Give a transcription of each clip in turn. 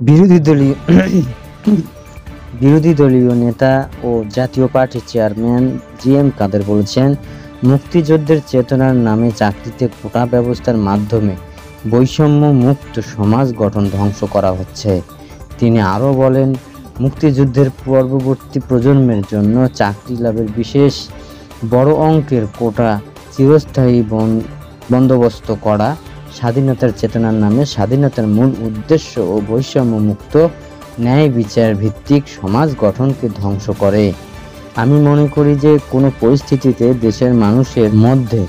বিরোধী দলীয় বিরোধী দলীয় নেতা ও জাতীয় পার্টির চেয়ারম্যান জি.এম. কাদের বলেছেন, মুক্তিযুদ্ধের চেতনার নামে চাকরিতে কোটা ব্যবস্থার মাধ্যমে বৈষম্য মুক্ত সমাজ গঠন ধ্বংস করা হচ্ছে। তিনি আরও বলেন, মুক্তিযুদ্ধের পরবর্তী প্রজন্মের জন্য চাকরি লাভের বিশেষ বড় অঙ্কের কোটা চিরস্থায়ী বন্দোবস্ত করা স্বাধীনতার চেতনার নামে স্বাধীনতার মূল উদ্দেশ্য ও বৈষম্য মুক্ত ন্যায় বিচার ভিত্তিক সমাজ গঠনকে ধ্বংস করে। আমি মনে করি যে কোনো পরিস্থিতিতে দেশের মানুষের মধ্যে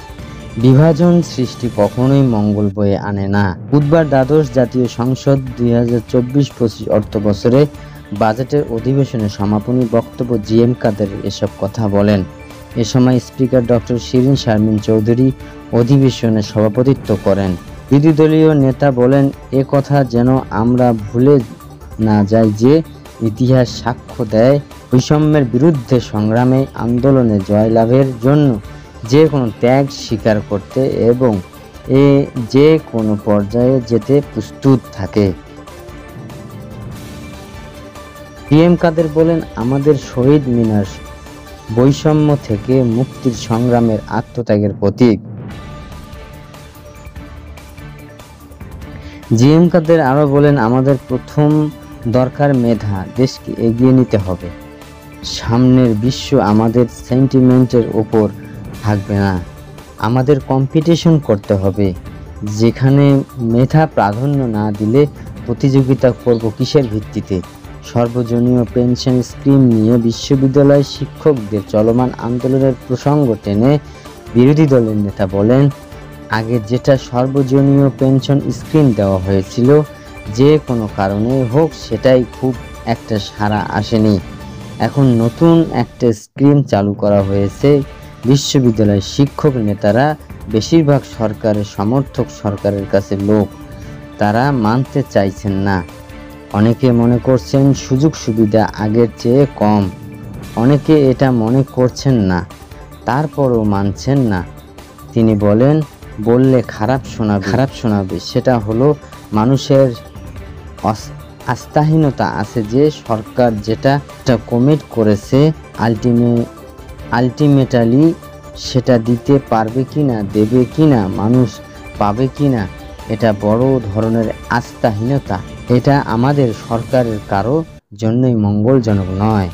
বিভাজন সৃষ্টি কখনোই মঙ্গল বয়ে আনে না। বুধবার দ্বাদশ জাতীয় সংসদ 2024-25 অর্থ বছরে বাজেটের অধিবেশনে সমাপনী বক্তব্য জি.এম. কাদের এসব কথা বলেন। এ সময় স্পিকার ডক্টর শিরীন শারমিন চৌধুরী অধিবেশনে সভাপতিত্ব করেন। বিরোধী দলীয় নেতা বলেন, এ কথা যেন আমরা ভুলে না যাই যে ইতিহাস সাক্ষ্য দেয় বৈষম্যের বিরুদ্ধে সংগ্রামে আন্দোলনে জয়লাভের জন্য যে কোনো ত্যাগ স্বীকার করতে এবং যে কোনো পর্যায়ে যেতে প্রস্তুত থাকে। জি.এম. কাদের বলেন, আমাদের শহীদ মিনার বৈষম্য থেকে মুক্তির সংগ্রামের আত্মত্যাগের প্রতীক। জি.এম. কাদের আরও বলেন, আমাদের প্রথম দরকার মেধা, দেশকে এগিয়ে নিতে হবে। সামনের বিশ্ব আমাদের সেন্টিমেন্টের ওপর থাকবে না, আমাদের কম্পিটিশন করতে হবে। যেখানে মেধা প্রাধান্য না দিলে প্রতিযোগিতা করব কিসের ভিত্তিতে? সর্বজনীয় পেনশন স্কিম নিয়ে বিশ্ববিদ্যালয় শিক্ষকদের চলমান আন্দোলনের প্রসঙ্গ টেনে বিরোধী দলের নেতা বলেন, আগে যেটা সর্বজনীয় পেনশন স্কিম দেওয়া হয়েছিল, যে কোনো কারণে হোক সেটাই খুব একটা সাড়া আসেনি। এখন নতুন একটা স্কিম চালু করা হয়েছে। বিশ্ববিদ্যালয়ের শিক্ষক নেতারা বেশিরভাগ সরকারের সমর্থক, সরকারের কাছে লোক, তারা মানতে চাইছেন না। অনেকে মনে করছেন সুযোগ সুবিধা আগের চেয়ে কম, অনেকে এটা মনে করছেন না, তারপরও মানছেন না। তিনি বলেন, বললে খারাপ শোনাবে, সেটা হলো মানুষের আস্থাহীনতা আছে যে সরকার যেটা কমিট করেছে আলটিমেটালি সেটা দিতে পারবে কিনা, দেবে কিনা, মানুষ পাবে কিনা, এটা বড় ধরনের আস্থাহীনতা। এটা আমাদের সরকারের কারো জন্যই মঙ্গলজনক নয়।